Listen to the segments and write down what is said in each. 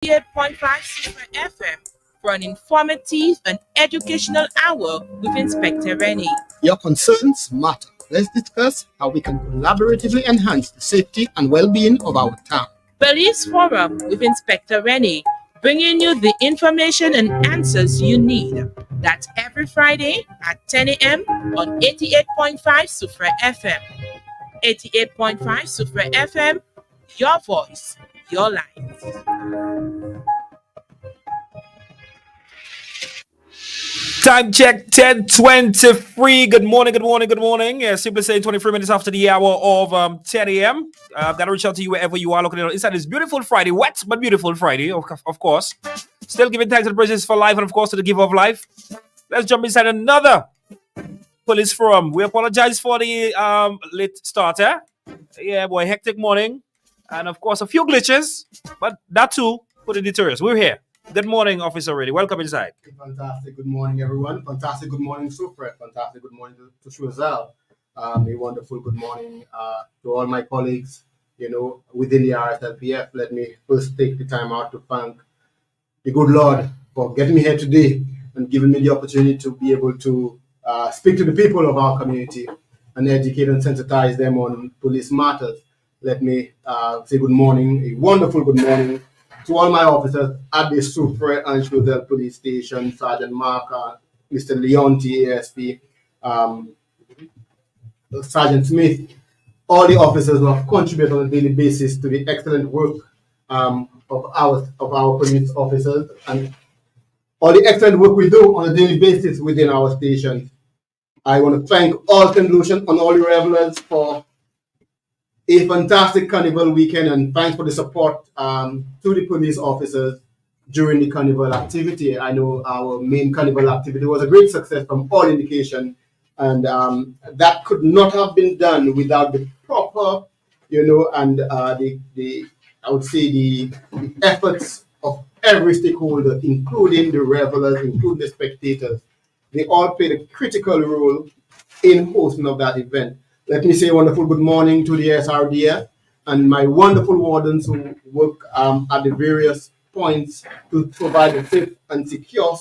88.5 Super FM for an informative and educational hour with Inspector Rennie. Your concerns matter. Let's discuss how we can collaboratively enhance the safety and well-being of our town. Police Forum with Inspector Rennie, bringing you the information and answers you need. That's every Friday at 10 a.m. on 88.5 Super FM. 88.5 Super FM, your voice, your life. Time check 10:23. Good morning, good morning, good morning. Yeah, simply saying 23 minutes after the hour of 10 a.m. Gotta reach out to you wherever you are looking at inside this beautiful Friday, wet but beautiful Friday, of course. Still giving thanks and praises for life and of course to the giver of life. Let's jump inside another police forum. We apologize for the late starter. Yeah, boy, hectic morning. And of course a few glitches, but that too couldn't deter us. We're here. Good morning, Officer Ready. Welcome inside. Fantastic. Good morning, everyone. Fantastic. Good morning, Soufriere. Fantastic. Good morning to Choiseul. A wonderful good morning to all my colleagues, within the RSLPF. Let me first take the time out to thank the good Lord for getting me here today and giving me the opportunity to be able to speak to the people of our community and educate and sensitize them on police matters. Let me say good morning, a wonderful good morning to all my officers at the Soufriere and Choiseul Police Station, Sergeant Mark, Mr. Leonti, ASP, Sergeant Smith, all the officers who have contributed on a daily basis to the excellent work of our police officers and all the excellent work we do on a daily basis within our station. I want to thank all St. Lucian and all the revelers for a fantastic carnival weekend, and thanks for the support to the police officers during the carnival activity. I know our main carnival activity was a great success from all indication, and that could not have been done without the proper, and I would say the efforts of every stakeholder, including the revelers, including the spectators. They all played a critical role in hosting of that event. Let me say a wonderful good morning to the SRDF and my wonderful wardens who work at the various points to provide a safe and secure,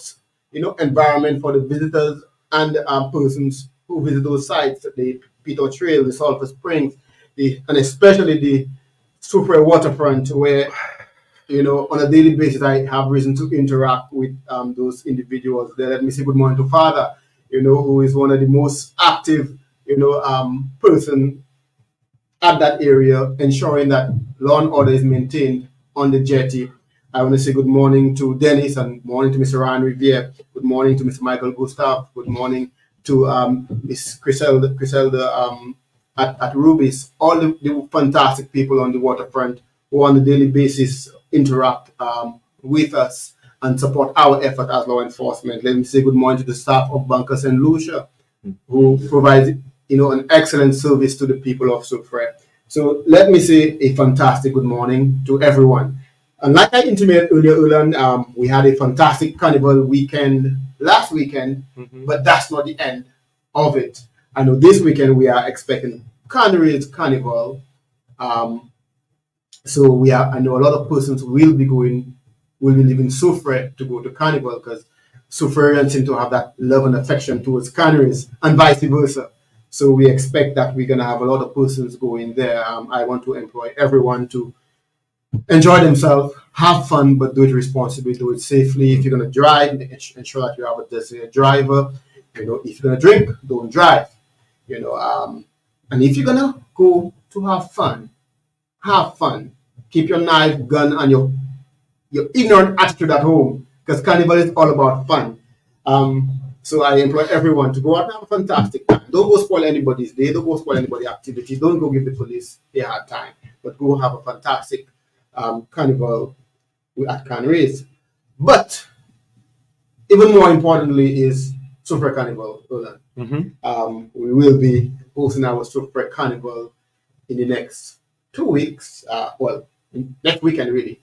environment for the visitors and persons who visit those sites, the Peter Trail, the Sulphur Springs, and especially the Soufriere waterfront, where, on a daily basis, I have reason to interact with those individuals there. Let me say good morning to Father, who is one of the most active person at that area, ensuring that law and order is maintained on the jetty. I want to say good morning to Dennis and morning to Mr. Ryan Riviere. Good morning to Mr. Michael Gustav. Good morning to Miss Griselda at Rubis. All the fantastic people on the waterfront who on a daily basis interact with us and support our effort as law enforcement. Let me say good morning to the staff of Banca St. Lucia, who provides an excellent service to the people of Soufriere. So let me say a fantastic good morning to everyone. And like I intimated earlier, we had a fantastic carnival weekend last weekend, but that's not the end of it. I know this weekend we are expecting Carnival. So I know a lot of persons will be leaving Soufriere to go to Carnival because Soufrierians seem to have that love and affection towards Canaries and vice versa. So we expect that we're going to have a lot of persons going there. I want to employ everyone to enjoy themselves, have fun, but do it responsibly, do it safely. If you're going to drive, ensure that you have a designated driver. If you're going to drink, don't drive. And if you're going to go to have fun. Keep your knife, gun, and your ignorant attitude at home, because Carnival is all about fun. So I employ everyone to go out and have a fantastic time. Don't go spoil anybody's day. Don't go spoil anybody's activity. Don't go give the police a hard time. But go have a fantastic Carnival at Canaries. But even more importantly is Soufriere Carnival. We will be hosting our Soufriere Carnival in the next 2 weeks. Next weekend really.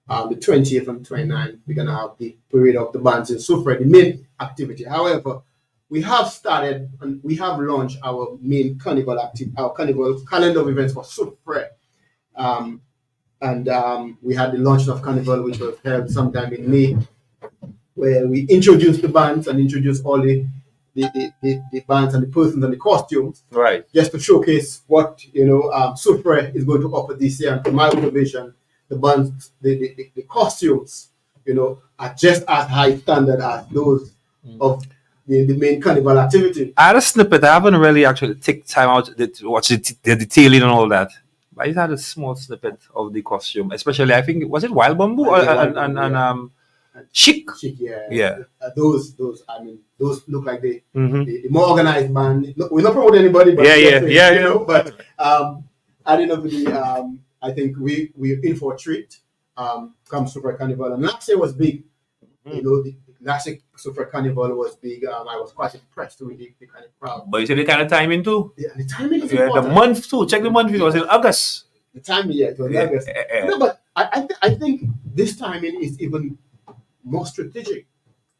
The 20th and 29th, we're going to have the Parade of the Bands in Soufriere, the main activity. However, we have started and we have launched our main carnival our carnival calendar of events for Soufriere. and we had the launch of Carnival, which was held sometime in May, where we introduced the bands and introduced all the bands and the persons and the costumes, Right. just to showcase what Soufriere is going to offer this year. And from my observation, the bands, the costumes, are just as high standard as those of the main carnival activity. I had a snippet. I haven't really actually take time out to watch the detailing and all that. But I had a small snippet of the costume, especially I think was it Wild Bamboo or, Yeah, Wild and Bamboo, Chic. Chic, yeah. Yeah. Those look like Mhm. the more organized band. We're not promoting anybody, but But at the end of the day, I think we're in for a treat. Comes Super Carnival, and last year was big. The last year Super Carnival was big. I was quite impressed with the kind of crowd. But you see the kind of timing too. Yeah, the timing is Yeah, the important. month too. Check the month. It was in August. The timing, yeah, it was in August. No, but I think this timing is even more strategic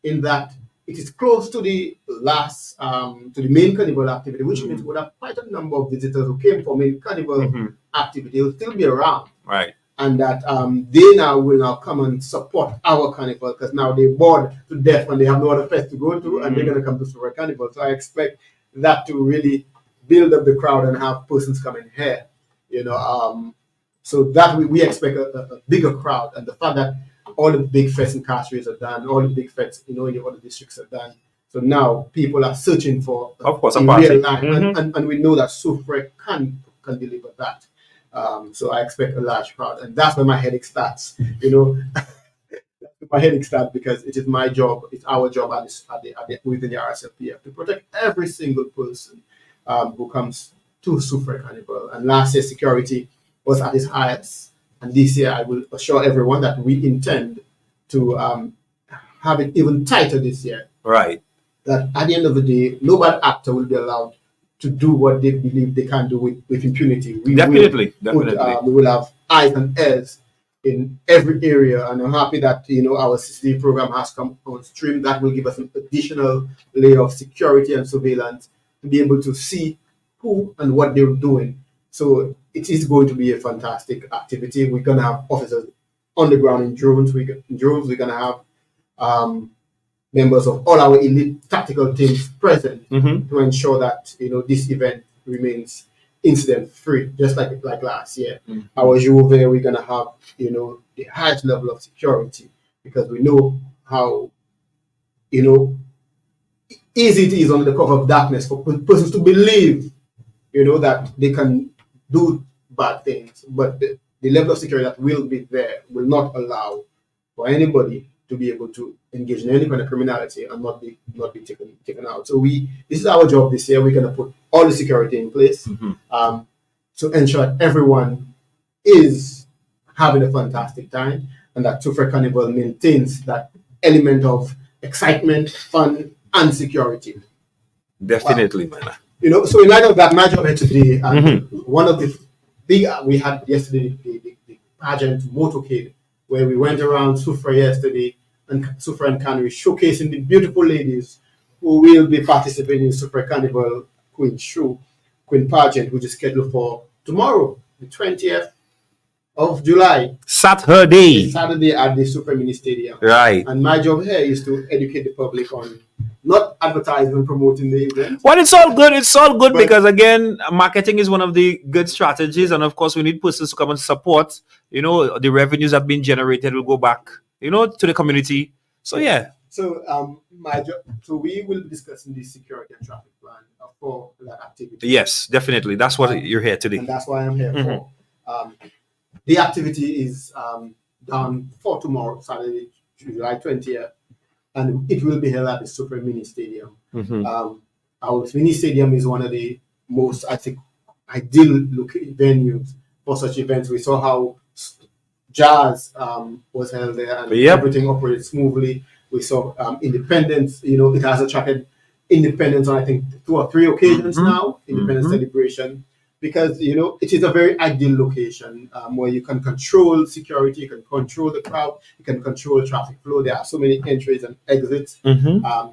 in that it is close to the last to the main carnival activity, which means we'll have quite a number of visitors who came for main carnival activity will still be around. Right. And that they now will now come and support our carnival because now they're bored to death and they have no other fest to go to, and they're going to come to Soufriere Carnival. So I expect that to really build up the crowd and have persons coming here. So that we expect a bigger crowd, and the fact that all the big fests in Castries are done, all the big fests in the other districts are done. So now people are searching for Of course, a in party. real life, and we know that Soufriere can deliver that. So I expect a large crowd, and that's where my headache starts. My headache starts because it is my job, it's our job within the RSLPF to protect every single person who comes to Soufriere Carnival. And last year, security was at its highest, and this year I will assure everyone that we intend to have it even tighter this year. Right. That at the end of the day, no bad actor will be allowed to do what they believe they can do with impunity. Definitely. We will have eyes and ears in every area, and I'm happy that our CCTV program has come on stream. That will give us an additional layer of security and surveillance to be able to see who and what they're doing. So it is going to be a fantastic activity. We're going to have officers on the ground in drones. We're going to have members of all our elite tactical teams present to ensure that this event remains incident free, just like last year. Our Juve, we're gonna have the highest level of security because we know how easy it is under the cover of darkness for persons to believe that they can do bad things, but the level of security that will be there will not allow for anybody to be able to engage in any kind of criminality and not be taken out. So this is our job this year. We're going to put all the security in place to ensure everyone is having a fantastic time and that Soufriere Carnival maintains that element of excitement, fun, and security. Definitely, man. So in light of that, my job here today, one of the big we had yesterday, the pageant motorcade, where we went around Soufriere yesterday and Soufriere and Canary showcasing the beautiful ladies who will be participating in Soufriere Carnival Queen Pageant, which is scheduled for tomorrow, the 20th of July. Saturday at the Soufriere Mini Stadium. Right. And my job here is to educate the public on not advertising and promoting the event. Well, it's all good. It's all good because again, marketing is one of the good strategies, and of course, we need persons to come and support. The revenues that have been generated will go back, to the community. So yeah. So my job. So we will be discussing the security and traffic plan for that activity. Yes, definitely. That's what you're here today. And that's why I'm here for. The activity is done for tomorrow, Saturday, July 20th. And it will be held at the Soufriere Mini Stadium. Our mini stadium is one of the most, I think, ideal venues for such events. We saw how jazz was held there and everything operated smoothly. We saw Independence, it has attracted Independence on, I think, 2 or 3 occasions now, Independence celebration. Because it is a very ideal location where you can control security, you can control the crowd, you can control traffic flow. There are so many entries and exits.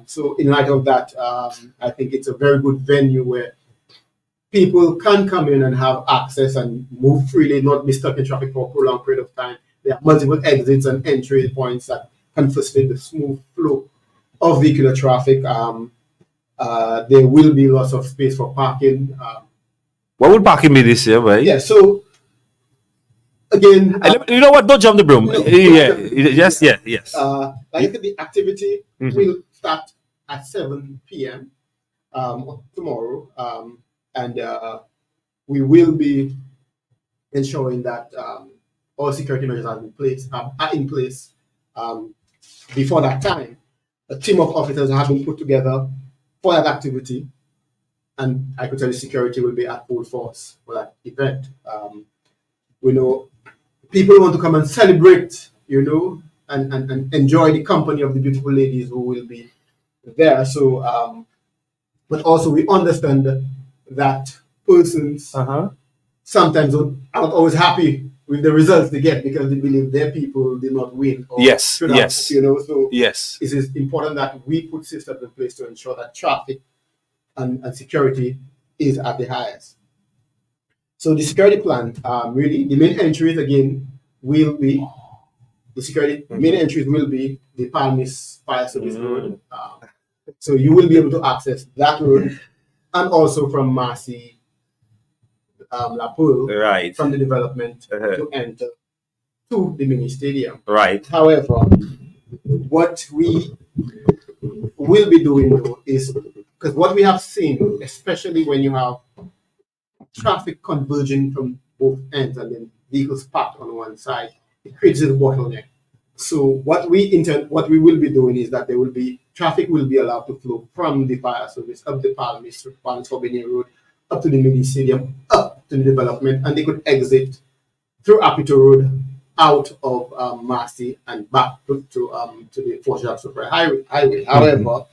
So in light of that, I think it's a very good venue where people can come in and have access and move freely, not be stuck in traffic for a prolonged period of time. There are multiple exits and entry points that can facilitate the smooth flow of vehicular traffic. There will be lots of space for parking. What would parking be this year, right? Yeah, so again, You know what? Don't jump the broom. no, Yeah, yes. like I said, the activity Mhm. will start at 7 p.m. Tomorrow, and we will be ensuring that all security measures are in place. Um, Before that time, a team of officers have been put together for that activity, and I could tell you security will be at full force for that event. We know people want to come and celebrate, and enjoy the company of the beautiful ladies who will be there. So, but also we understand that persons sometimes aren't always happy with the results they get because they believe their people did not win. Or Yes, should have, yes. So Yes. it is important that we put systems in place to ensure that traffic and security is at the highest. So the security plan, really, the main entries again will be main entries will be the Palmis Fire Service Road. So you will be able to access that road and also from Marcy, La Poule, Right. from the development to enter to the mini stadium. Right. However, what we will be doing though is because what we have seen, especially when you have traffic converging from both ends and then vehicles parked on one side, it creates a bottleneck. So what we will be doing is that traffic will be allowed to flow from the fire service up the Palmis Road, up to the mini stadium, up to the development, and they could exit through Apito Road, out of Marcy, and back to the Fort Jacques Soufriere highway. However,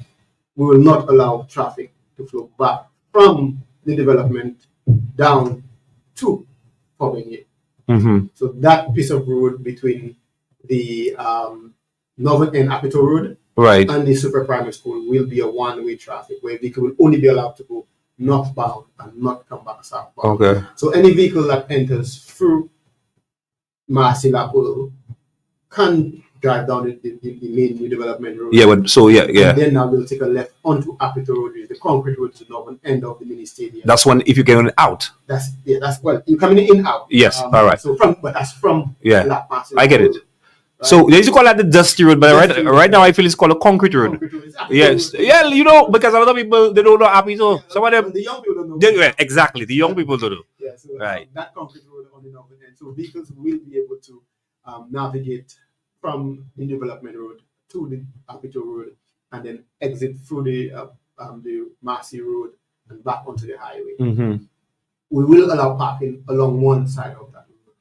we will not allow traffic to flow back from the development down to Forbenier. So that piece of road between the northern end Apito Road Right. and the Super Primary School will be a one-way traffic where vehicle will only be allowed to go northbound and not come back southbound. Okay. So any vehicle that enters through Marcy La Poule can drive down the main new development road. Yeah, but And then now we'll take a left onto Apito Road, which is the concrete road to the northern end of the mini stadium. That's one if you get out. That's well, you're coming in out. Yes, all right. So that's from Marcy La I get it. Poule, right? So they used to call that the dusty road, but Dusty right now I feel it's called a concrete road. Concrete road is Apito Yes. Road. Yeah, because a lot of people they don't know happy so some of them The young people don't know. exactly the young people don't know. Yeah, so Right. that concrete road on the northern end. So vehicles will be able to navigate from the development road to the Apito Road and then exit through the Marcy Road and back onto the highway. We will allow parking along one side of that road.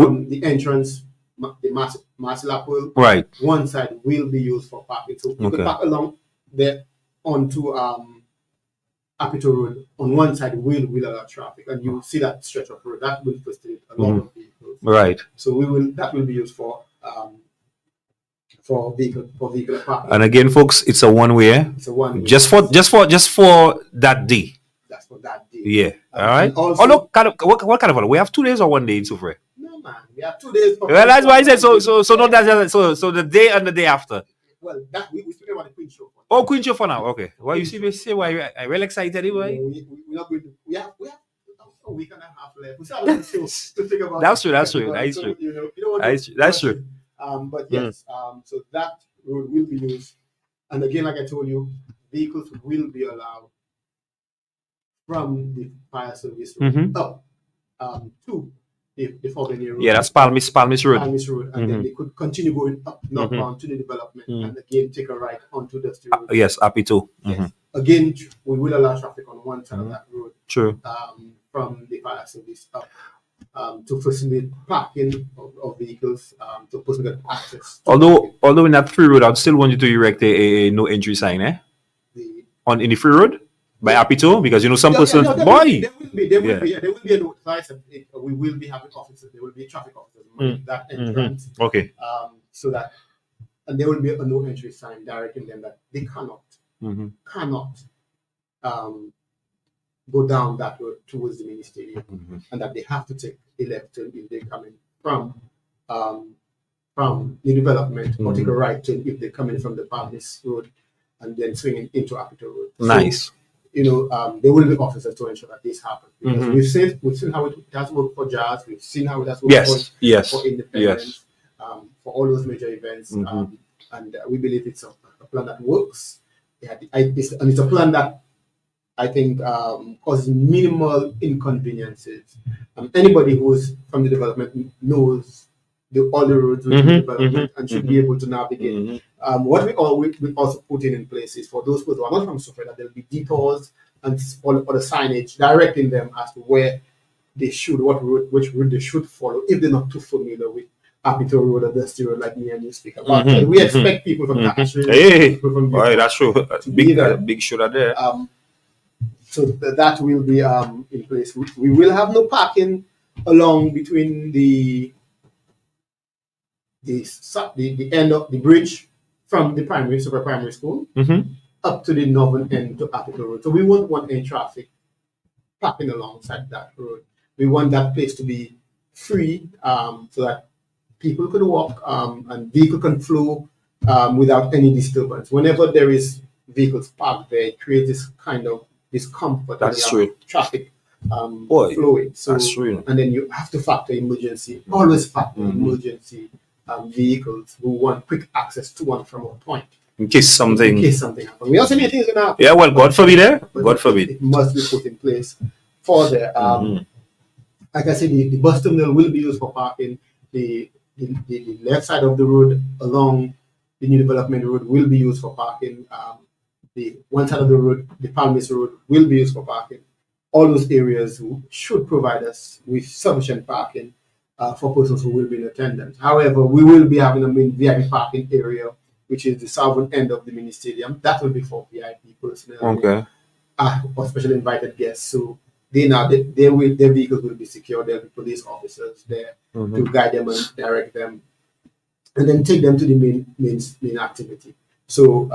From the entrance, the Marcy La Poule, Right. one side will be used for parking. So you could park along there onto Apito Road. On one side will allow traffic, and you see that stretch of road that will facilitate a lot of vehicles. Right. So that will be used for vehicle parking. And again, folks, it's a one way. It's a one way. Just for that day. That's for that day. Yeah. All right. Also, Oh look, what kind of we have 2 days or 1 day in Soufriere? No man, we have 2 days. Well, that's why I said so. Not that. So the day and the day after. Well, that we speak about the Queen Show. Oh, Queen Show for now. Okay. Well, you see me say why I'm well excited anyway. We're not going to. We have a week and a half left. We still have a show to think about. That's true. That's So, true. you don't want That's to that's rush true. it. But yes, so that road will be used, and again, like I told you, vehicles will be allowed from the fire service road up to the Forbenier Road. Yeah, that's Palmis Road. Palmis Road, and then they could continue going up northbound to the development, and again take a right onto the road. Yes, happy too. Yes. Again, we will allow traffic on one side of that road. True. From the fire service up to facilitate parking of vehicles to facilitate access. Although in that free road, I'd still want you to erect a no entry sign, in the free road by Apito, because some persons there will be a note. Like I said, we will be having officers. There will be traffic officers that entrance. Okay. So that, and there will be a no entry sign directing them that they cannot go down that road towards the mini stadium, Mhm. and that they have to take a left turn if they're coming um, from the development, or take a right turn if they're coming from the Palace Road, and then swinging into Apito Road. Nice. So, there will be officers to ensure that this happens. Because Mhm. we've seen how it has worked for Jazz, we've seen how it has worked Yes. for Independence, for all those major events, Mhm. and we believe it's a plan that works. Yeah, it's a plan that I think causes minimal inconveniences. Anybody who's from the development knows all the roads within the development and should be able to navigate. Mhm. What we also put in place is for those who are not from Soufriere, that there'll be detours and all the signage directing them as to where they should, which route they should follow if they're not too familiar with Apito Road or Dusty Road, like me and you speak about. Mhm. We expect people from Cashville, Hey, people from boy, that's true. to be there. Big shooter there. So that will be in place. We will have no parking along between the end of the bridge from the super primary school up to the northern end to Apito Road. So we won't want any traffic parking alongside that road. We want that place to be free, so that people could walk, and vehicle can flow without any disturbance. Whenever there is vehicles parked there, it creates this kind of discomfort. That's when you true. have traffic Boy, flowing. So, that's true. and then you have to factor emergency. Always factor emergency vehicles who want quick access to and from a point. In case something. In case something happens. We also need things in our. Yeah, well, God forbid, But God forbid. It must be put in place for there. Like I said, the bus terminal will be used for parking. The left side of the road along the new development road will be used for parking. The one side of the road, the Palmis Road, will be used for parking. All those areas should provide us with sufficient parking for persons who will be in attendance. However, we will be having a main VIP parking area, which is the southern end of the mini stadium. That will be for VIP personnel. Okay. Or special invited guests. So their vehicles will be secure. There'll be police officers there to guide them and direct them, and then take them to the main activity. So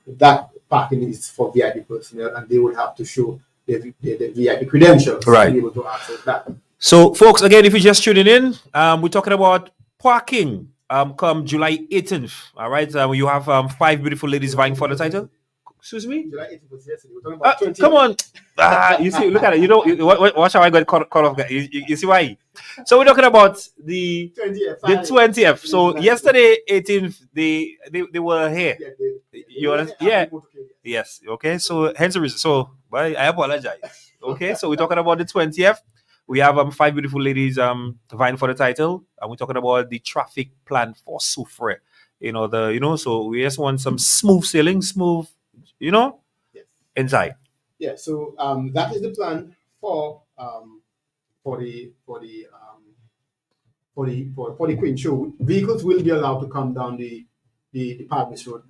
that parking is for VIP personnel, and they will have to show their VIP credentials to be able to access that. So, folks, again, if you're just tuning in, we're talking about parking come July 18th. All right, you have 5 beautiful ladies vying for the title. Excuse me? July 18th was yesterday. We're talking about 20th. Come on. You see, look at it. Watch how I got cut off. You see why? So we're talking about the 20th. So yesterday, 18th, they were here. You understand? Yeah. Yes. Okay. So hence the reason. So, but I apologize. Okay. So we're talking about the 20th. We have 5 beautiful ladies vying for the title, and we're talking about the traffic plan for Soufriere. So we just want some smooth sailing, yes. Inside. Yeah, so that is the plan for the Queen Show. Vehicles will be allowed to come down the Palmis Road,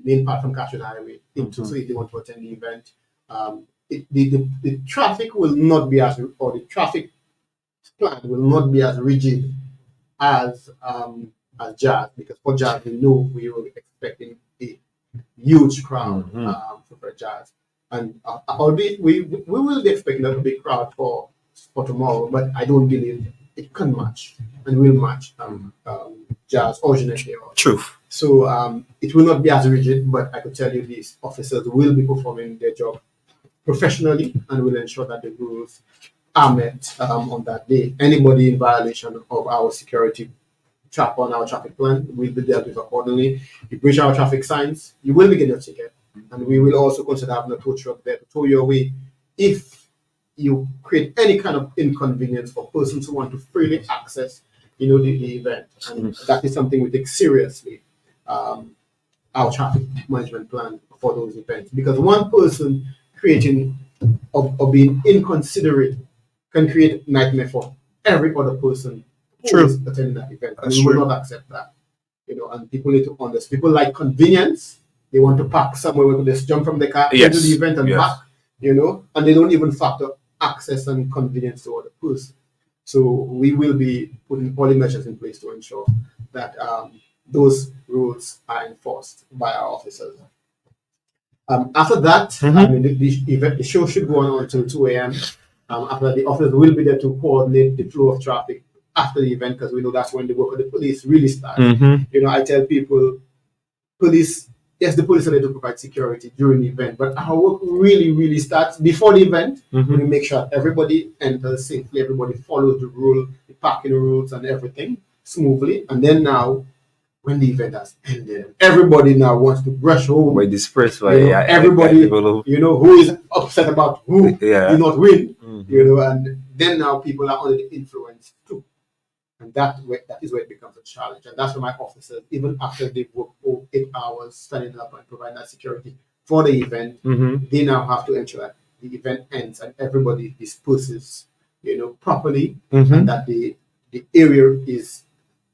main part from Cashville Highway into, so if they want to attend the event. The traffic will not be the traffic plan will not be as rigid as Jazz, because for Jazz we know we were expecting a huge crowd for Jazz. And albeit we will be expecting a big crowd for tomorrow, but I don't believe it can match and will match Jazz originally. True. So it will not be as rigid, but I could tell you these officers will be performing their job professionally and will ensure that the rules are met on that day. Anybody in violation of our security on our traffic plan will be dealt with accordingly. If you breach our traffic signs, you will be getting a ticket. And we will also consider having a tow truck there to tow you away if you create any kind of inconvenience for persons who want to freely access, the event. And that is something we take seriously, our traffic management plan for those events. Because one person creating or being inconsiderate can create nightmare for every other person who is attending that event. And we will not accept that. And people need to understand. People like convenience. They want to park somewhere where they just jump from the car into the event and back, and they don't even factor access and convenience to other person. So we will be putting all the measures in place to ensure that those rules are enforced by our officers. After that, Mhm. I mean, the show should go on until 2 a.m. After that, the officers will be there to coordinate the flow of traffic after the event because we know that's when the work of the police really starts. Mhm. You know, I tell people, police, yes, the police are there to provide security during the event, but our work really starts before the event. Mhm. We make sure everybody enters safely, everybody follows the rule, the parking rules, and everything smoothly. And then now, when the event has ended, everybody now wants to rush home. By dispersed by You know, everybody, people you know, who is upset about who yeah. did not win. Mhm. You know, and then now people are under the influence too. And that is where it becomes a challenge. And that's where my officers, even after they've worked 8 hours standing up and providing that security for the event, Mhm. they now have to ensure that the event ends and everybody disperses, you know, properly, Mhm. and that the area is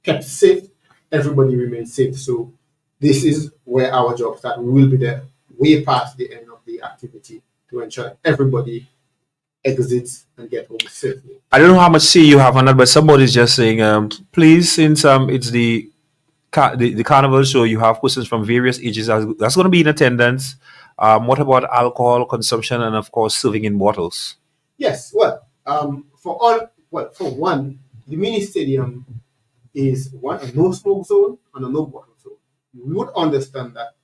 kept safe, everybody remains safe. So this is where our job starts. We will be there way past the end of the activity to ensure that everybody exits and get home safely. I don't know how much say you have on that, but somebody's just saying, please, since it's the carnival show, you have persons from various ages that's going to be in attendance. What about alcohol consumption and of course serving in bottles? Yes, well, for one, the mini stadium is one a no smoke zone and a no bottle zone. We would understand that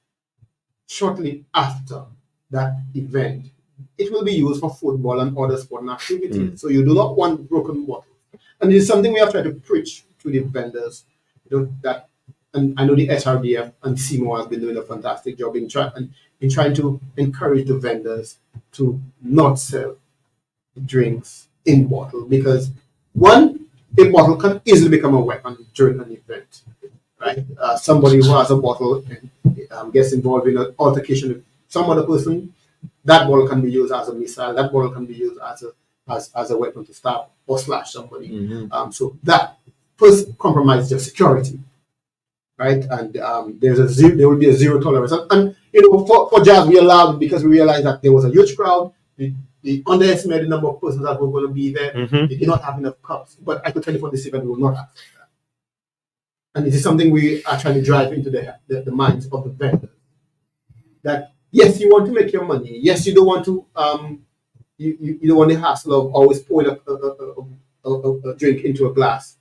shortly after that event, it will be used for football and other sporting activities. So you do not want broken bottles. And it's something we have tried to preach to the vendors, you know, that, and I know the SRDF and CMO has been doing a fantastic job in trying to encourage the vendors to not sell drinks in bottle because one, a bottle can easily become a weapon during an event, right? Somebody who has a bottle and gets involved in an altercation with some other person, that bottle can be used as a missile. That bottle can be used as a weapon to stab or slash somebody. So that first compromises your security, right? And there will be a zero tolerance. And you know, for jazz, we allowed because we realized that there was a huge crowd. They underestimated the number of persons that were going to be there. They did not have enough cups. But I could tell you for this event, we will not have that. And it is something we are trying to drive into the minds of the vendors. That yes, you want to make your money. Yes, you don't want to you don't want the hassle of always pouring a drink into a glass.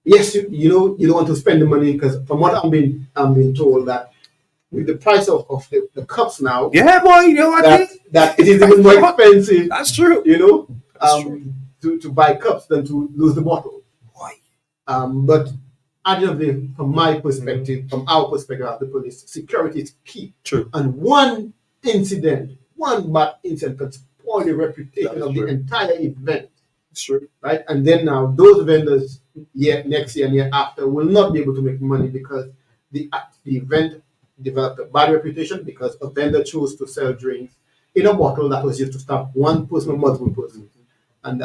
Yes, you know you don't want to spend the money because from what I'm being told that with the price of the cups now, Yeah, boy, you know what? that it is even more expensive. That's true. You know, That's true. to buy cups than to lose the bottle. Why? But at the end of the day, from my perspective, from our perspective as the police, security is key. True. And one bad incident can spoil the reputation of the entire event. It's true. Right? And then now those vendors next year and year after will not be able to make money because the event developed a bad reputation because a vendor chose to sell drinks in a bottle that was used to stop one person or multiple persons. And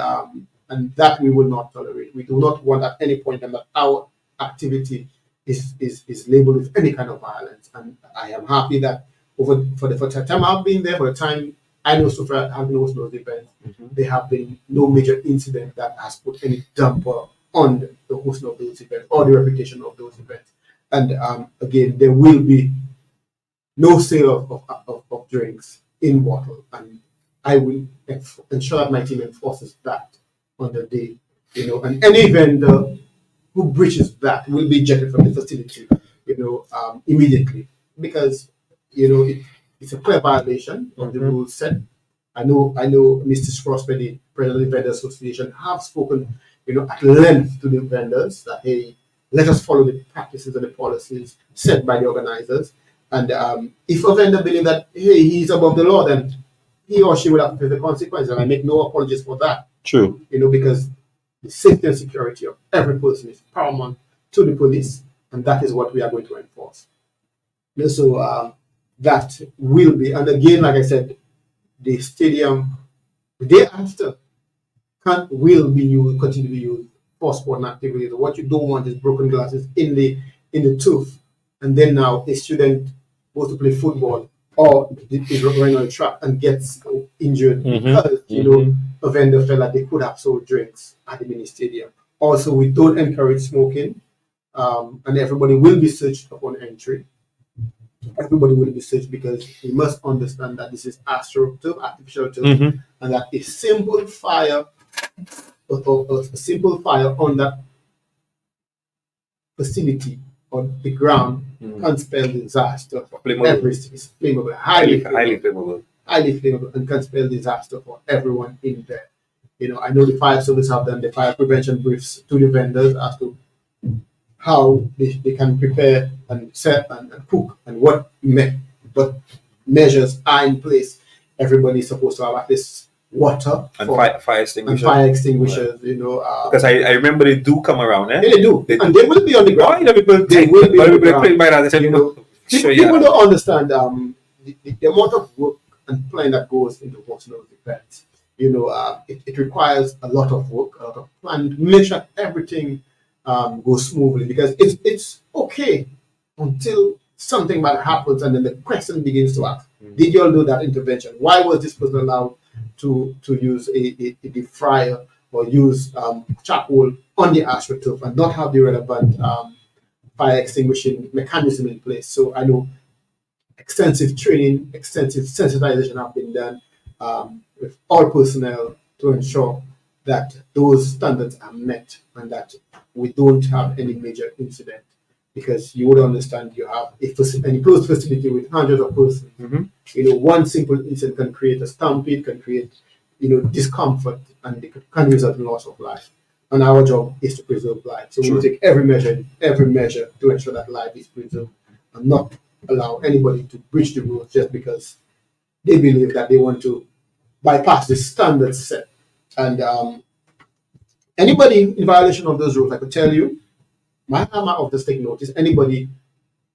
that we will not tolerate. We do not want at any point that our activity is labeled with any kind of violence. And I am happy that for the time I've been there, for the time I know Soufriere have been hosting those events, there have been no major incident that has put any damper on the hosting of those events or the reputation of those events. And again, there will be no sale of drinks in bottle, and I will ensure that my team enforces that on the day. You know, and any vendor who breaches that will be ejected from the facility, you know, immediately because you know it's a clear violation of the rules set. I know Mr. Prosper, the President of the Vendor Association, have spoken, you know, at length to the vendors that hey, let us follow the practices and the policies set by the organizers. And if a vendor believes that hey, he's above the law, then he or she will have to pay the consequences. And I make no apologies for that. True. You know, because the safety and security of every person is paramount to the police, and that is what we are going to enforce. And so that will be, and again, like I said, the stadium the day after will be used, continue to be used for sporting activities. What you don't want is broken glasses in the turf, and then now a student goes to play football or is running on the track and gets injured because you know a vendor felt like they could have sold drinks at the mini stadium. Also, we don't encourage smoking, and everybody will be searched upon entry. everybody will be safe because we must understand that this is astroturf, artificial turf, Mm-hmm. and that a simple fire, a simple fire on that facility or the ground can spell disaster for Flammable. everything. It's flammable, Highly flammable. highly flammable, and can spell disaster for everyone in there. I know the fire service have done the fire prevention briefs to the vendors as to how they can prepare and set and cook and what measures are in place. Everybody's supposed to have at least water And for, fire and extinguisher. fire extinguishers. Because I remember they do come around, eh? yeah, they do, and they will be on the Oh, ground. people They will be on the ground. playing by that. They said, People don't understand the amount of work and planning that goes into hosting those events. It requires a lot of work, a lot of planning to make sure everything goes smoothly, because it's okay until something bad happens and then the question begins to ask, did you all do that intervention? Why was this person allowed to use a deep fryer or use charcoal on the astroturf and not have the relevant fire extinguishing mechanism in place? So I know extensive training, extensive sensitization have been done with all personnel to ensure that those standards are met and that we don't have any major incident. Because you would understand, you have an enclosed facility with hundreds of persons. Mm-hmm. One simple incident can create a stampede, can create discomfort, and it can result in loss of life. And our job is to preserve life. So we take every measure to ensure that life is preserved and not allow anybody to breach the rules just because they believe that they want to bypass the standards set. And anybody in violation of those rules, I could tell you, my officers take notice. Anybody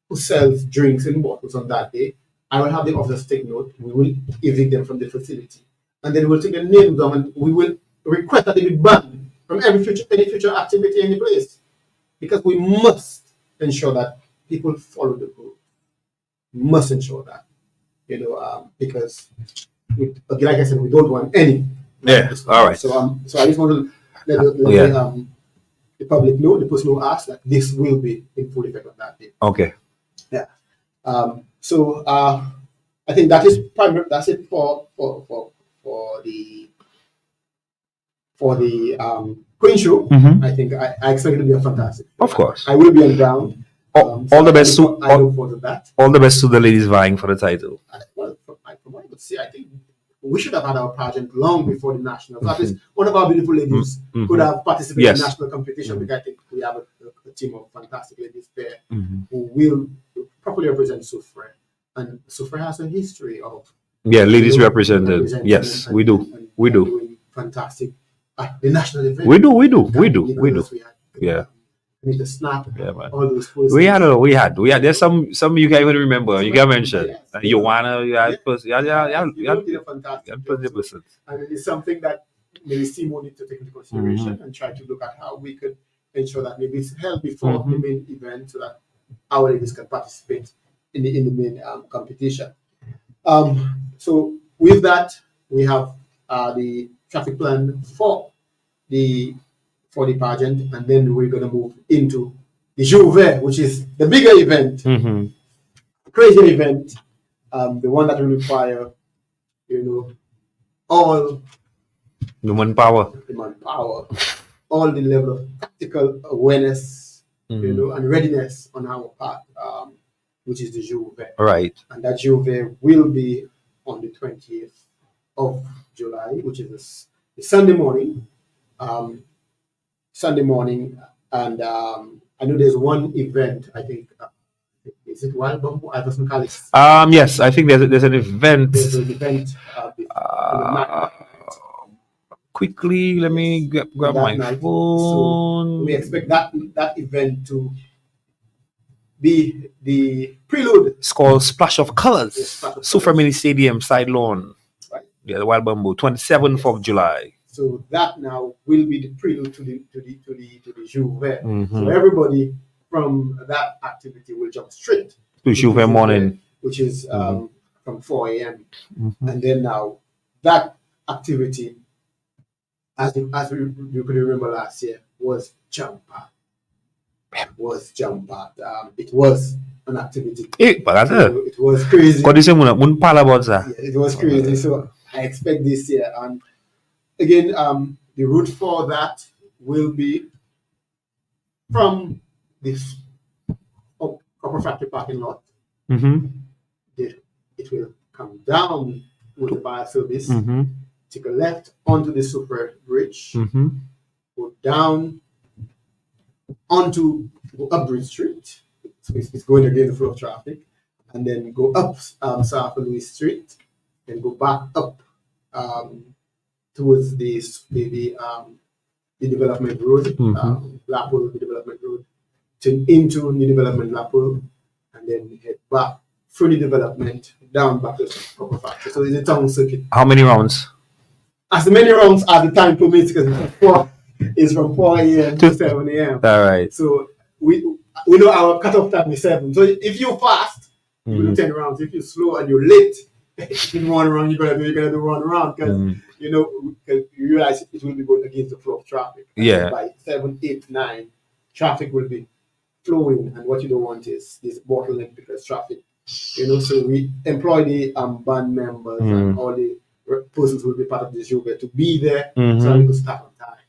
who sells drinks in bottles on that day, I will have the officers take note. We will evict them from the facility, and then we'll take their names down, and we will request that they be banned from any future activity in the place, because we must ensure that people follow the rule. We must ensure that, because like I said, we don't want any. Yeah. All right. So I just want to let the public know, the person who asked, that this will be in full effect on that day. Okay. Yeah. So I think that is primary. That's it for the Queen Show. Mm-hmm. I think I expect it to be a fantastic show. Of course. I will be on ground. All the best to I look forward to that. all the best to the ladies vying for the title. From what I would say, I think we should have had our pageant long before the nationals. At least one of our beautiful ladies could have participated in national competition, because I think we have a team of fantastic ladies there who will properly represent Soufriere. And Soufriere has a history of ladies represented. Yes, we do. We do. Doing fantastic at the national event. We do. Yeah. The snap, Yeah, man. all those posts. We had. There's some you can't even remember. You can mention. Yes. You wanna. You had. You did a fantastic job. 20%. And it is something that maybe CMO need to take into consideration and try to look at how we could ensure that maybe it's held before the main event, so that our ladies can participate in the main competition. So with that, we have the traffic plan for the pageant, and then we're going to move into the Jouvert, which is the bigger event, crazier event, the one that will require, all the manpower, all the level of tactical awareness, and readiness on our part, which is the Jouvert. Right. And that Jouvert will be on the 20th of July, which is a Sunday morning. And I know there's one event, I think, is it Wild Bamboo? I doesn't call it. Yes, I think there's an event. There's an event. Quickly, let me grab my phone. So we expect that event to be the prelude. It's called Splash of Colors. Soufriere Mini Stadium, side lawn. Right. Yeah, the Wild Bamboo, 27th of July. So that now will be the prelude to the Jouvert. So everybody from that activity will jump straight to Jouvert morning, which is from 4 a.m. And then now that activity, as you could remember last year, was jump packed. It was an activity. But So it was crazy. What is it? Mun pala about that? Yeah, it was crazy. So I expect this year. And again, the route for that will be from this upper factory parking lot. Mm-hmm. It will come down with the fire service, Mm-hmm. take a left onto the Soufriere bridge, Mm-hmm. go down onto Bridge Street. So it's going against the flow of traffic, and then go up South Louis Street, and go back up towards the development road, Lapul, the development road, into New Development Lapul, and then head back through the development down back to Upper Factory. So it's a town circuit. How many rounds? As many rounds as the time permits, because it's from 4 a.m. to 7 a.m. All right. So we know our cutoff time is 7. So if you fast, you do 10 rounds. If you're slow and you're late, in 1 round, you're gonna do 1 round, because you realize it will be going against the flow of traffic. And Yeah. by 7, 8, 9, traffic will be flowing, and what you don't want is this bottleneck, because traffic. So we employ the band members and all the persons who will be part of this yoga to be there, so we could start on time,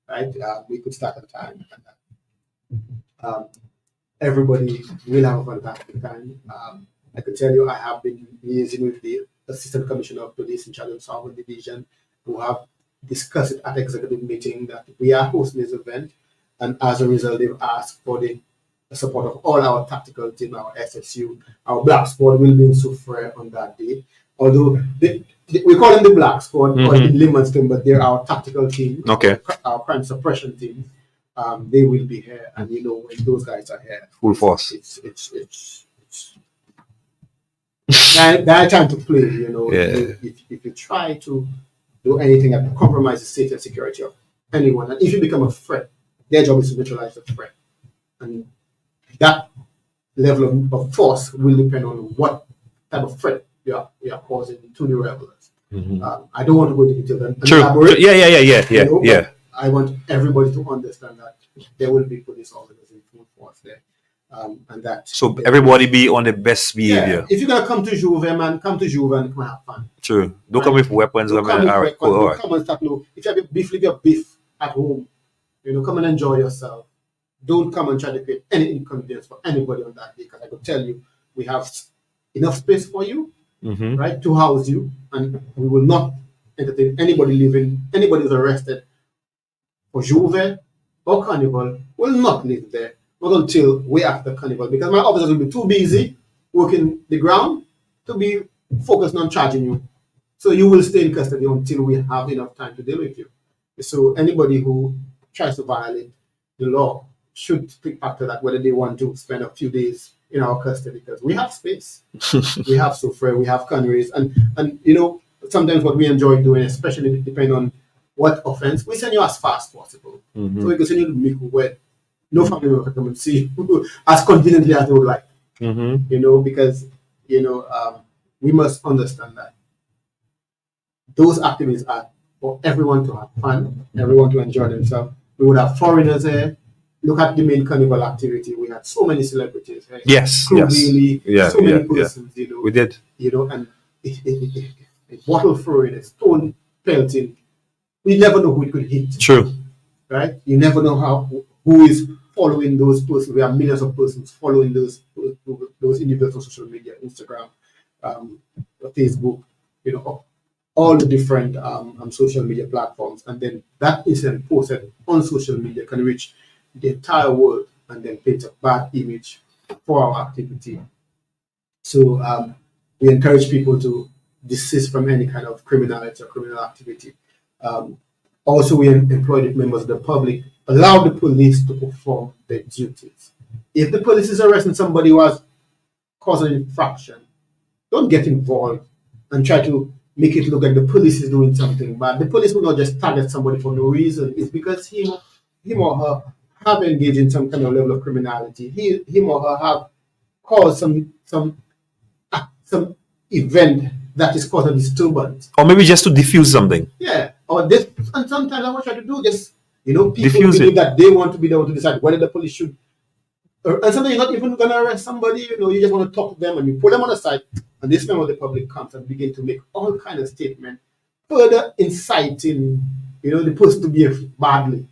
right? We could start on time. Everybody will have a fantastic time. I could tell you, I have been liaising with the Assistant Commissioner of Police in charge of Southern Division, who have discussed it at executive meeting that we are hosting this event, and as a result, they've asked for the support of all our tactical team, our SSU, our black squad will be in Soufriere on that day. Although we call them the black squad or in layman's term, but they're our tactical team, our crime suppression team. They will be here, and when those guys are here, Full force. It's their time to play. If you try to do anything that compromises the safety and security of anyone, and if you become a threat, their job is to neutralize the threat, and that level of force will depend on what type of threat you are causing to the rebels. I don't want to go into detail and elaborate. Yeah. I want everybody to understand that there will be police officers in full force there, and that. So everybody be on the best behavior. If you're gonna come to Juve, man, come to Juve and come have fun. True. Don't come with weapons. Come and start. If you have your beef, leave your beef at home. Come and enjoy yourself. Don't come and try to create any inconvenience for anybody on that day, because I could tell you, we have enough space for you, right, to house you, and we will not entertain anybody who's arrested for Juve or Carnival will not live there, not until way after Carnival, because my officers will be too busy working the ground to be focused on charging you. So you will stay in custody until we have enough time to deal with you. So anybody who tries to violate the law should think back to that, whether they want to spend a few days in our custody, because we have space. We have Soufriere, we have canneries, and sometimes what we enjoy doing, especially depending on what offense, we send you as fast as possible. So we can send you to make where no family member can come and see you as conveniently as they would like. Because we must understand that those activities are for everyone to have fun, everyone to enjoy themselves. We would have foreigners here. Look at the main carnival activity. We had so many celebrities. Right? Yes. Really, so many persons. We did. And a bottle throwing, a stone pelting. We never know who it could hit. True. Right? You never know who is following those persons. We have millions of persons following those individuals on social media, Instagram, Facebook. All the different social media platforms, and then that incident posted on social media can reach the entire world and then paint a bad image for our activity. So we encourage people to desist from any kind of criminality or criminal activity. Also, we employ the members of the public, allow the police to perform their duties. If the police is arresting somebody who has caused an infraction, don't get involved and try to make it look like the police is doing something bad. The police will not just target somebody for no reason. It's because him or her have engaged in some kind of level of criminality. Him or her have caused some event that is causing disturbance. Or maybe just to diffuse something. Yeah. And sometimes I want you to do just, people diffuse believe that they want to be the one to decide whether the police should And sometimes you're not even going to arrest somebody, you just want to talk to them and you pull them on the side, and this member of the public comes and begin to make all kind of statements, further inciting, the person to behave badly.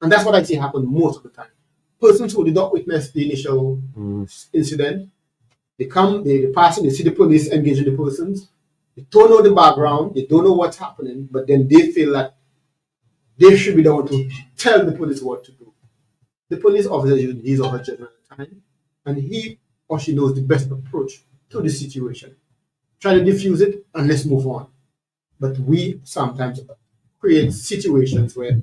And that's what I see happen most of the time. Persons who did not witness the initial incident, they come, they pass in, they see the police engaging the persons, they don't know the background, they don't know what's happening, but then they feel that they should be the one to tell the police what to do. The police officer uses his or her judgment at the time, and he or she knows the best approach to the situation. Try to diffuse it and let's move on. But we sometimes create situations where,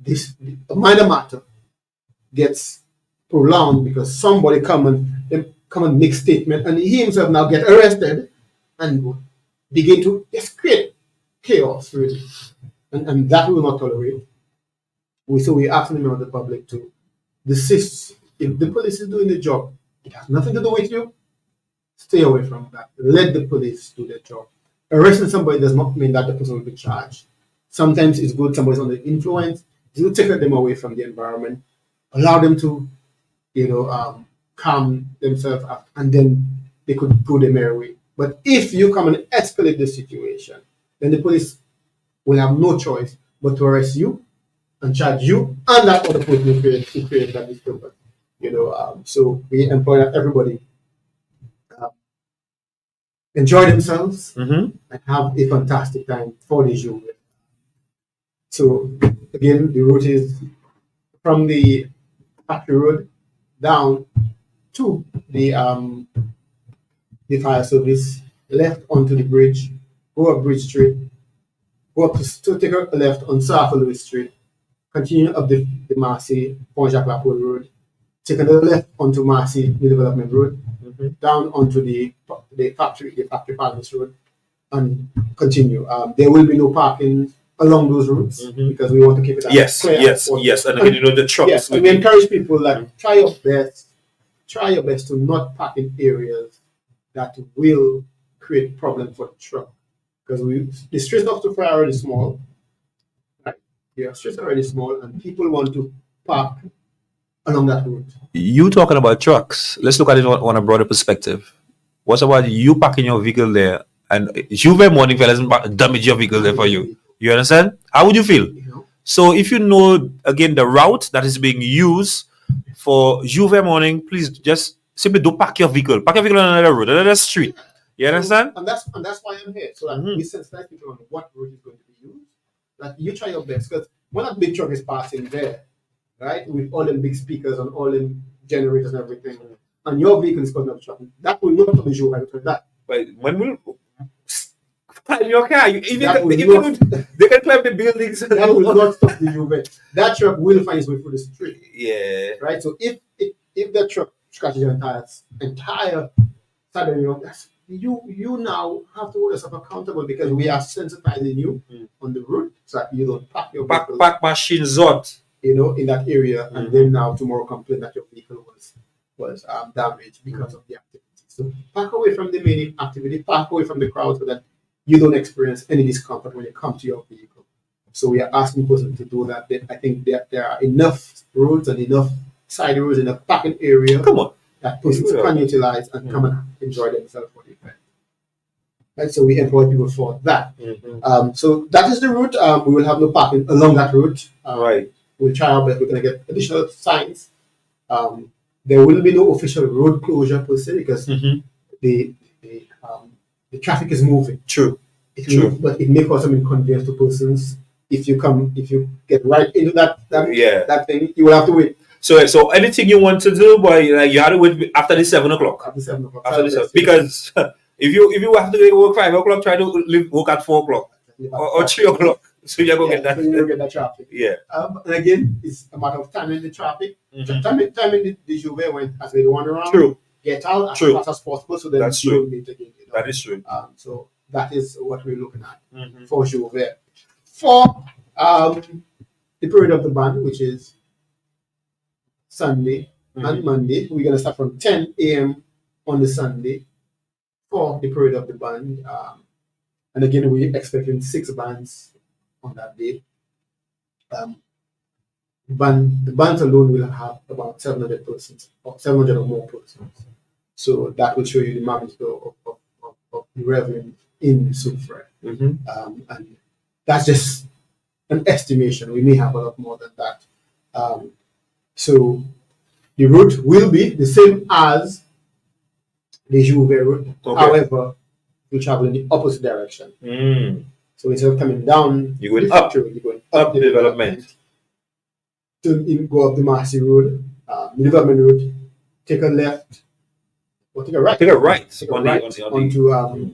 this minor matter gets prolonged because somebody come and make statement, and he himself now get arrested and begin to just create chaos, really. And that we will not tolerate. So we ask the member of the public to desist. If the police is doing the job, it has nothing to do with you. Stay away from that. Let the police do their job. Arresting somebody does not mean that the person will be charged. Sometimes it's good somebody's under influence. It's good to take them away from the environment, allow them to, calm themselves up, and then they could go their merry way. But if you come and escalate the situation, then the police will have no choice but to arrest you and charge you and that other person who created that disturbance. So we employ that everybody enjoy themselves and have a fantastic time for the Juve. So again, the route is from the factory road down to the fire service, left onto the bridge, go up Bridge Street, go up to take a left on South Louis Street, continue up the Marcy Pont Jacques Lapoule Road, take another left onto Marcy New Development Road, down onto the factory Palace Road, and continue. There will be no parking along those routes because we want to keep it yes, and again, the trucks. Yes, and we encourage people that try your best to not park in areas that will create problems for the truck, because the streets of Soufriere are already small, right? Yeah, streets are already small, and people want to park along that route. You talking about trucks? Let's look at it on a broader perspective. What's about you parking your vehicle there, and Juve morning fellas damage your vehicle there for you? You understand? How would you feel? So if you know again the route that is being used for Juve morning, please just simply don't park your vehicle. Park your vehicle on another road, another street. You understand? And that's why I'm here, so that we sensitize people on what route is going to be used. That you try your best, because when that big truck is passing there, right, with all them big speakers and all them generators and everything, and your vehicle is causing up traffic, that will not be Juve because that. But when will in your car, they can climb the buildings. That will not stop the Juve. That truck will find its way through the street. Yeah. Right. So if that truck scratches your entire side of your, you now have to hold yourself accountable, because we are sensitizing you on the route so that you don't park your vehicle, park machines out, in that area, and then now tomorrow complain that your vehicle was damaged because of the activity. So park away from the main activity, park away from the crowd, so that you don't experience any discomfort when you come to your vehicle. So we are asking persons to do that. I think there are enough roads and enough side roads, enough parking area that persons can utilize and come and enjoy themselves for the event. Right, so we employ people for that. So that is the route. We will have no parking along that route. Right. We'll try our best. We're going to get additional signs. There will be no official road closure per se, because the traffic is moving. True. But it may cause some inconvenience to persons. If you get right into that thing, you will have to wait. So anything you want to do, boy, you have to wait after the 7 o'clock. After 7 o'clock. Because if you have to go work 5 o'clock, try to work at 4 o'clock or 3 o'clock. So you're going to get that. So you'll get that traffic. Yeah. And again, it's a matter of timing the traffic. Timing the Juve when as they run around. True. Get out as fast as possible, so then that's you true. don't meet again. That is true. So that is what we're looking at for Juve. For the period of the band, which is Sunday and Monday, we're gonna start from 10 a.m. on the Sunday for the period of the band. And again, we're expecting 6 bands on that day. The bands alone will have about 700 persons, or 700 or more persons. So that will show you the magnitude of the revenue in Soufriere. And that's just an estimation. We may have a lot more than that. So the route will be the same as the Juve route. Okay. However, we travel in the opposite direction. So instead of coming down, you're going up. You're going Up the development. To go up the Marcy Road, the development road, take a left, or take a right. Take a right. Take a right onto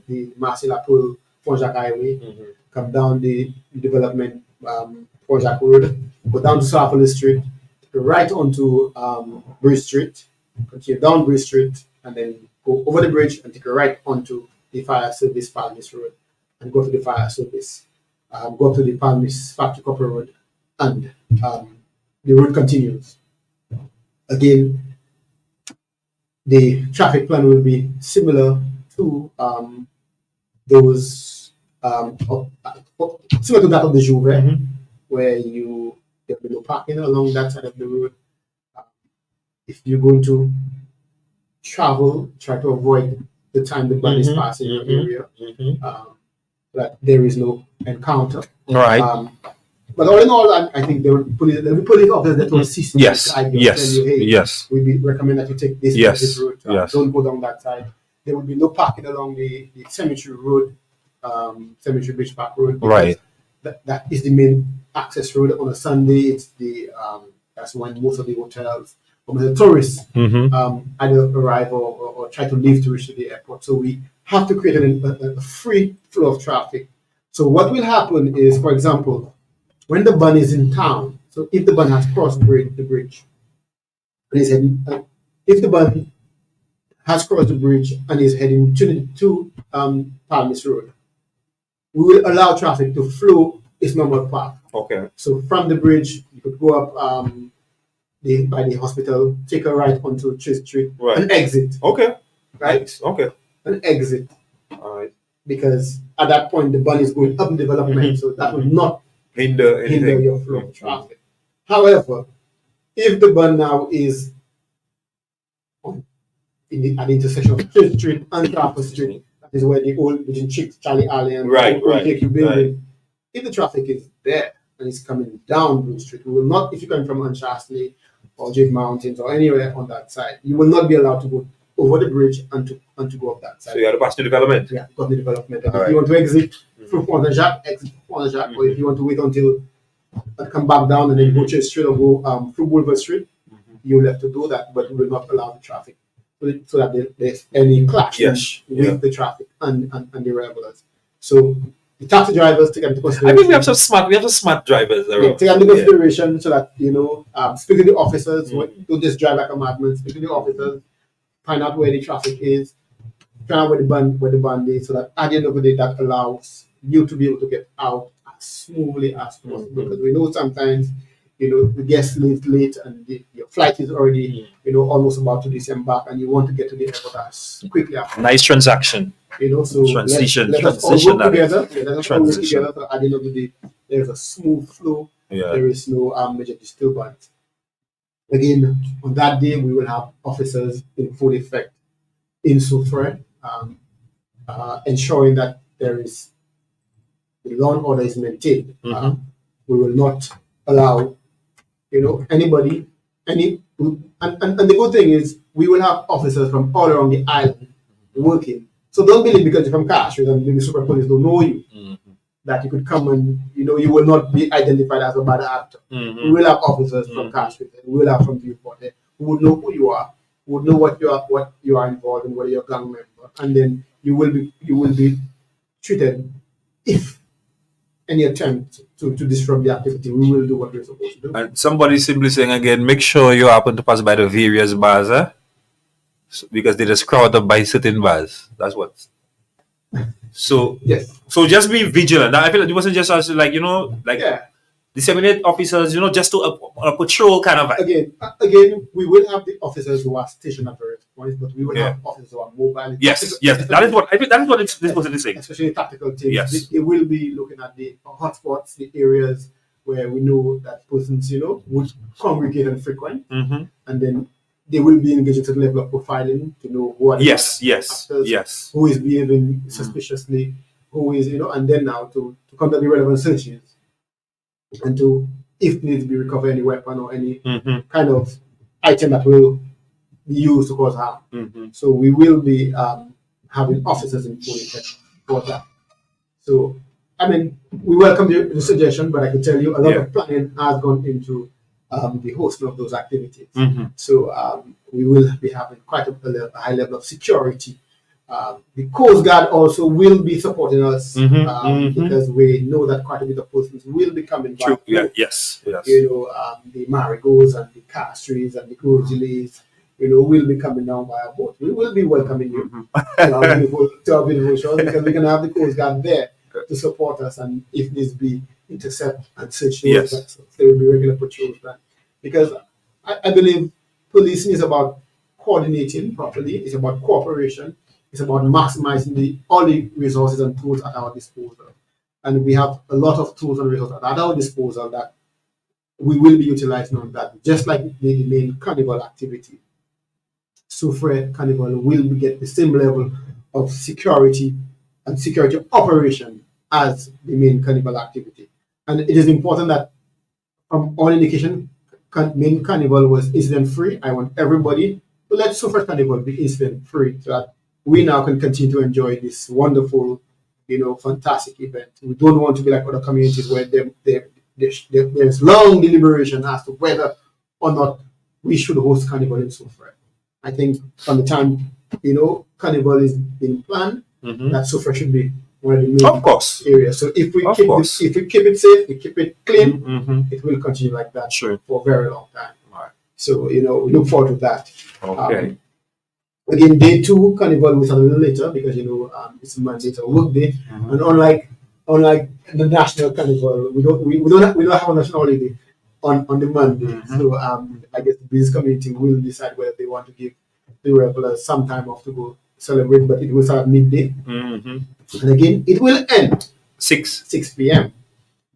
the Marcy Lapoule Pont-Jacques Highway, come down the development Pont-Jacques Road, go down to Soufriere Street, take a right onto Bridge Street, continue down Bridge Street, and then go over the bridge and take a right onto the fire service Palmis Road, and go to the fire service, go up to the Palmis Factory Copper Road, and the route continues. Again, the traffic plan will be similar to those similar to that of the Juve, where there will be no parking along that side of the road. If you're going to travel, try to avoid the time the van is passing your area, that there is no encounter. Right. But all in all, I think there will be police officers that will assist you. Yes. Yes. Tell you, hey, Yes. we recommend that you take this route. Don't go down that side. There will be no parking along the Cemetery Road, Cemetery Bridge Park Road. Right. That is the main access road on a Sunday. It's the that's when most of the hotels, or the tourists, either arrive or try to leave to reach to the airport. So we have to create a free flow of traffic. So what will happen is, for example, when the bun is in town, so if the bun has crossed the bridge, and is heading, if the bun has crossed the bridge and is heading to Palmis Road, we will allow traffic to flow its normal path. Okay. So from the bridge, you could go up by the hospital, take a right onto Chase Street, and exit. Okay. Right? Nice. Okay. And exit. All right. Because at that point, the bun is going up in development, so that will not hinder your flow of traffic. However, if the bun now is at the intersection of Church Street and Carper Street, that is where the old Virgin Chicks, Charlie Allen, building. If the traffic is there and it's coming down Blue Street, we will not, if you're coming from Unshastley or Jade Mountains or anywhere on that side, you will not be allowed to go over the bridge and to go up that side. So you have to pass the development? Yeah, got the development. And if you want to exit through Pont-Jacques, exit Pont-Jacques, or if you want to wait until come back down and then go straight or go through Boulevard Street, you'll have to do that, but we will not allow the traffic so that there's any clash with the traffic and the regulars. So the taxi drivers take into consideration. I mean, we have some smart drivers around. Yeah, take into consideration so that speak to the officers. Don't just drive like a madman. Speak to the officers. Find out where the traffic is. Find out where the band is, so that at the end of the day, that allows you to be able to get out as smoothly as possible. Because we know sometimes, the guest leaves late and your flight is already, almost about to disembark, and you want to get to the airport as quickly as possible. Nice transaction. So transition. Let us all work together. Let us all work together. So at the end of the day, there's a smooth flow. Yeah. There is no major disturbance. Again, on that day, we will have officers in full effect in Soufriere, ensuring that the law and order is maintained. We will not allow, anybody, and the good thing is we will have officers from all around the island working. So don't believe because you're from Cash, and maybe super police don't know you, that you could come and you will not be identified as a bad actor. We will have officers from Cash, we will have from Viewport who would know who you are, who would know what you are involved in, whether you're a gang member, and then you will be treated. If any attempt to disrupt the activity, we will do what we're supposed to do. And somebody simply saying again, make sure you happen to pass by the various bars, because they just crowd up by certain bars. That's what. So yes. So just be vigilant. I feel like it wasn't just us, disseminate officers, just to a patrol kind of. Again, we will have the officers who are stationed at various points, but we will have officers who are mobile. Yes. That is what I think. That is what this person is saying. Especially tactical teams. Yes. They will be looking at the hotspots, the areas where we know that persons, would congregate and frequent, Mm-hmm. and then they will be engaged to the level of profiling to know who are the Yes, actors, yes. who is behaving suspiciously, who is, and then now to conduct the relevant searches and to, if needs be, recover any weapon or any Mm-hmm. kind of item that will be used to cause harm. Mm-hmm. So we will be having officers in full effect for that. So, I mean, we welcome the suggestion, but I can tell you a lot of planning has gone into the hosting of those activities. Mm-hmm. So we will be having quite a high level of security. The Coast Guard also will be supporting us because we know that quite a bit of persons will be coming back. True. Yeah. Yes. The Marigos and the Castries and the Groziles, will be coming down by a boat. We will be welcoming you to our beautiful shores because we're going to have the Coast Guard there to support us, and if this be intercept and search those vessels, there will be regular patrols done. Because I believe policing is about coordinating properly, it's about cooperation, it's about maximizing all the resources and tools at our disposal. And we have a lot of tools and resources at our disposal that we will be utilizing on that, just like the main carnival activity. Soufriere Carnival will get the same level of security and security operation as the main carnival activity. And it is important that, from all indication, main carnival was incident free. I want everybody to let Soufriere Carnival be incident free so that we now can continue to enjoy this wonderful, fantastic event. We don't want to be like other communities where there's long deliberation as to whether or not we should host carnival in Soufriere. I think from the time carnival is being planned, that Soufriere should be one of the main areas. So if we keep it safe, we keep it clean, it will continue like that for a very long time. Right. So we look forward to that. Okay. Again, day 2 carnival was a little later because it's a Monday, it's a work day, and unlike the national carnival, we don't have a national holiday on the Monday. So I guess the business community will decide whether they want to give the regulars some time off to go celebrate, but it will start at midday. And again, it will end 6 p.m.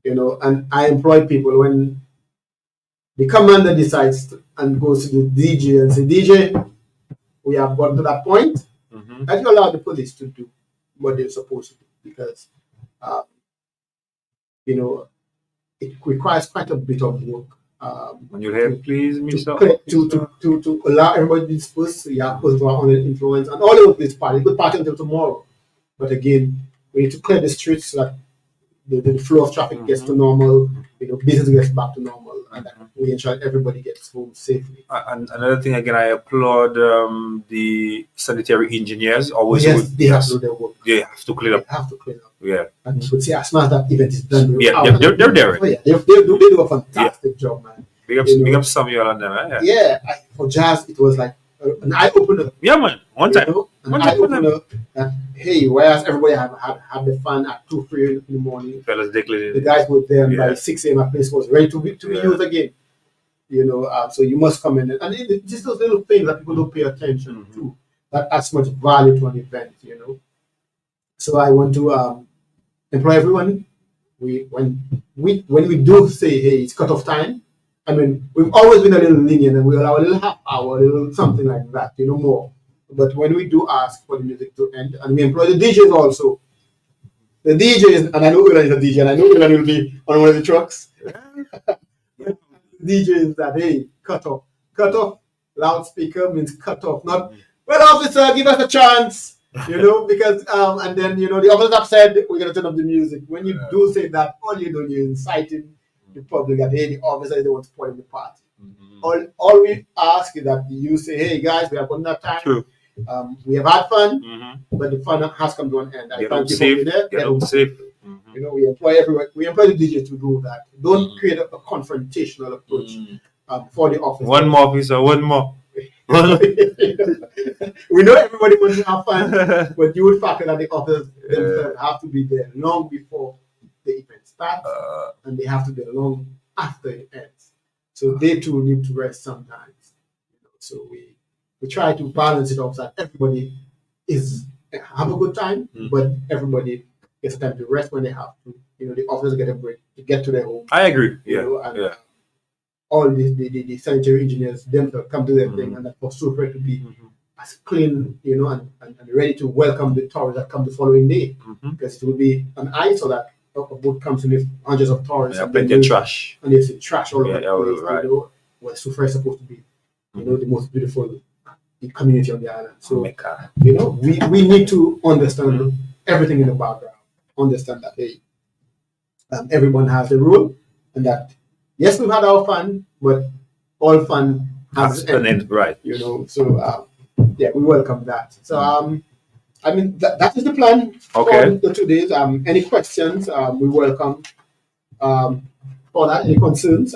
And I employ people when the commander decides and goes to the DJ and say, DJ, we have gotten to that point, and you allow the police to do what they're supposed to do because it requires quite a bit of work. When you help, please, Mr. To allow everybody to disperse, you have persons who are under influence, and all of this party, good party until tomorrow. But again, we need to clear the streets so that the flow of traffic gets to normal, business gets back to normal, and that we ensure everybody gets home safely. And another thing, again, I applaud the sanitary engineers. They have to do their work. They have to clean up. Yeah. And you could see as soon as that event is done, they're there. Oh, yeah, they do a fantastic job, man. Big up Samuel and them. For Jazz, it was like an eye opener. Yeah, man. One time. An eye opener. Hey, whereas everybody had the fun at 2-3 in the morning, the guys were there, and by 6 a.m. our place was ready to be used again. So you must come in, and it's just those little things that people don't pay attention to that adds much value to an event. So I want to employ everyone. When we do say, hey, it's cut-off time, I mean, we've always been a little lenient and we allow a little half hour, a little something like that, more. But when we do ask for the music to end, and we employ the DJs also, the DJs, and I know Ulan is a DJ, and I know Ulan will be on one of the trucks. DJs that, hey, cut off. Cut off, loudspeaker means cut off, not, well, officer, give us a chance. Because and then the officers have said we're gonna turn up the music. When you do say that, all you're doing, you're inciting the public that hey, the officers don't want to spoil the party. All we ask is that you say, hey guys, we have got enough time. True. We have had fun, but the fun has come to an end. I thank you for being there. Get home safe. We employ everyone. We employ the DJ to do that. Don't create a confrontational approach for the officer. One more, officer. One more. We know everybody wants to have fun, but you would factor that the officers themselves have to be there long before the event starts, and they have to be there long after it ends. So they too need to rest sometimes. So we try to balance it off so that everybody have a good time, but everybody get some time to rest when they have to. The officers get a break to get to their home. I agree. And all the sanitary engineers themselves come to their thing, and that for Soufriere to be as clean, and ready to welcome the tourists that come the following day, because it will be an eyesore that a boat comes in with hundreds of tourists. Yeah, plenty of trash. And there's trash all over the place. Right. Where Soufriere is supposed to be, the most beautiful community on the island. So, we need to understand everything in the background. Understand that everyone has a role, and that yes, we've had our fun, but all fun has an end. Right. So we welcome that. So that is the plan for the 2 days. Any questions? We welcome for that. Any concerns?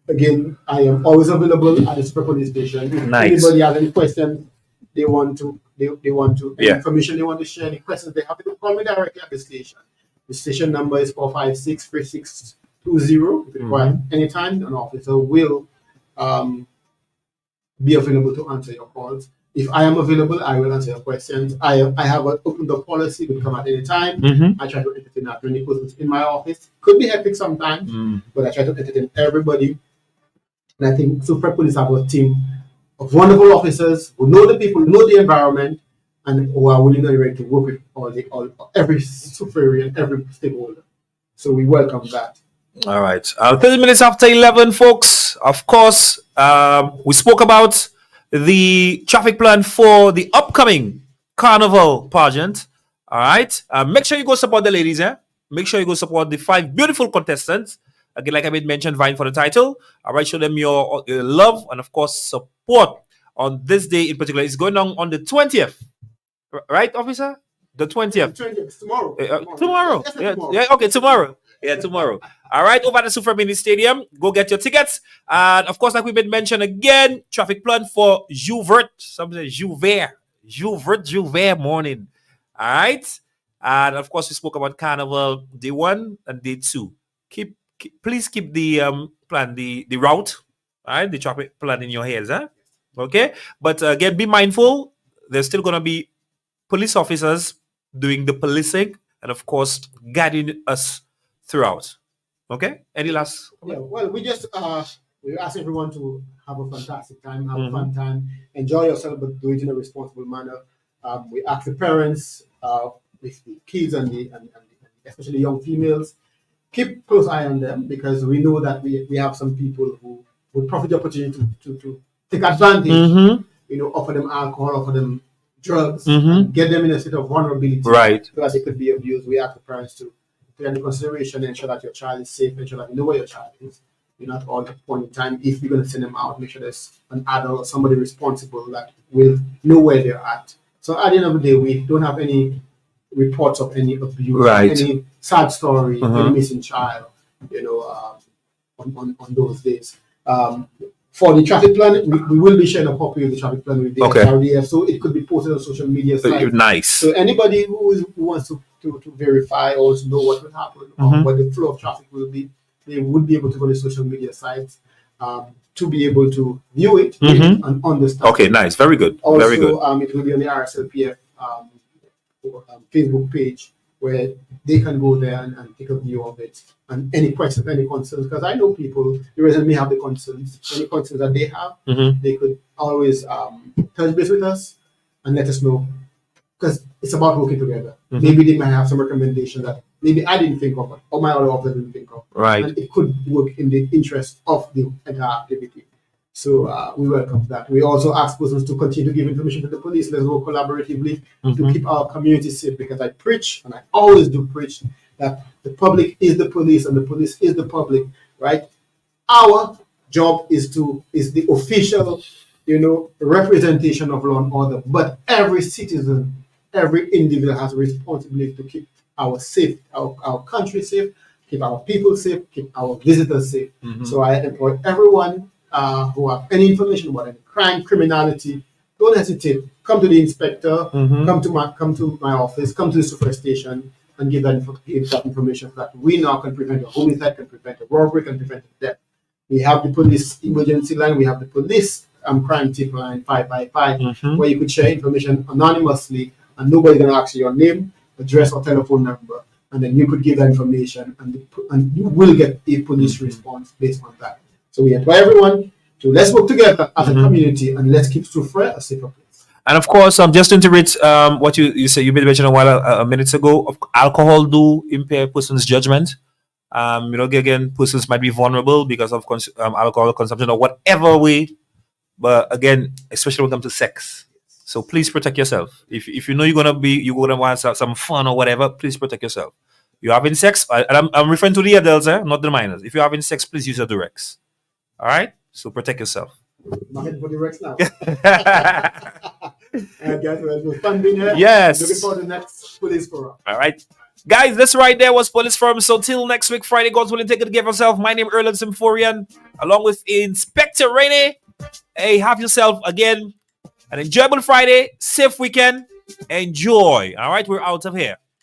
Again, I am always available at the Super Police Station. If anybody has any questions, they want to any information they want to share, any questions they have, to call me directly at the station. The station number is 456-3620. If you require anytime, an officer will be available to answer your calls. If I am available, I will answer your questions. I have an open door policy to come at any time. I try to entertain as many persons in my office. Could be hectic sometimes, but I try to entertain everybody. And I think Soufriere Police have a team of wonderful officers who know the people, know the environment, and who are willing and ready to work with every Soufriere and every stakeholder. So we welcome that. All right. 30 minutes after 11, folks. Of course, we spoke about the traffic plan for the upcoming Carnival pageant. All right. Make sure you go support the ladies, Make sure you go support the 5 beautiful contestants. Again, like I made mention, vying for the title. All right. Show them your love and, of course, support on this day in particular. It's going on the 20th. Right, officer? The 20th. Tomorrow. Tomorrow. Tomorrow. Yeah, okay, tomorrow. Yeah, tomorrow. All right, over at the Soufriere Mini Stadium. Go get your tickets. And of course, like we've been mentioned again, traffic plan for Jouvert. Something Jouvert morning. All right. And of course, we spoke about Carnival day 1 and day 2. Please keep the plan, the route, all right, the traffic plan in your heads, Okay. But again, be mindful. There's still gonna be police officers doing the policing and of course guiding us throughout. Okay, any last well, we ask everyone to have a fantastic time, have a fun time, enjoy yourself, but do it in a responsible manner. We ask the parents with the kids and especially young females, keep close eye on them, because we know that we have some people who would profit the opportunity to take advantage, offer them alcohol, offer them drugs, and get them in a state of vulnerability, right, so that they could be abused. We ask the parents to take into consideration and ensure that your child is safe, ensure that you know where your child is. You're not all at the point in time. If you're going to send them out, make sure there's an adult or somebody responsible that will know where they're at. So at the end of the day, we don't have any reports of any abuse, any sad story, any missing child, on those days. For the traffic plan, we will be sharing a copy of the traffic plan with the RDF, so it could be posted on social media sites. Nice. So anybody who wants to verify or to know what will happen or what the flow of traffic will be, they would be able to go to social media sites to be able to view it and understand. Okay, nice. Very good. Also, very good. It will be on the RSLPF Facebook page, where they can go there and take a view of it. And any questions, any concerns, because I know people, the resident may have the concerns. Any concerns that they have, they could always touch base with us and let us know. Because it's about working together. Maybe they might have some recommendations that maybe I didn't think of, or my other officer didn't think of. Right. And it could work in the interest of the entire activity. So we welcome that. We also ask persons to continue to give information to the police. Let's work collaboratively to keep our community safe, because I preach, and I always do preach, that the public is the police and the police is the public, right? Our job is the official, representation of law and order, but every citizen, every individual has a responsibility to keep our country safe, keep our people safe, keep our visitors safe. So I employ everyone who have any information about any crime, criminality, don't hesitate. Come to the inspector, come to my office, come to the Soufriere station, and give that information so that we now can prevent a homicide, can prevent a robbery, can prevent a death. We have the police emergency line, we have the police crime tip line 555, where you could share information anonymously and nobody's gonna ask you your name. address or telephone number, and then you could give that information, and you will get a police response based on that. So we invite everyone to let's work together as a community, and let's keep Soufriere a safer place. And of course, just to reiterate what you said, you made mention a minute ago. Alcohol do impair person's judgment. Again, persons might be vulnerable because of alcohol consumption or whatever way. But again, especially when it comes to sex, so please protect yourself. If you know you're gonna want some fun or whatever, please protect yourself. You're having sex, and I'm referring to the adults, not the minors. If you're having sex, please use your directs. All right, so protect yourself. I'm heading for the Rex now. And guys, it was fun being here. Yes. Looking forward to the next police forum. All right. Guys, this right there was Police Forum. So till next week, Friday, God's willing, take it to give yourself. My name is Erlen Symphorian, along with Inspector Rainey. Hey, have yourself again an enjoyable Friday, safe weekend. Enjoy. All right, we're out of here.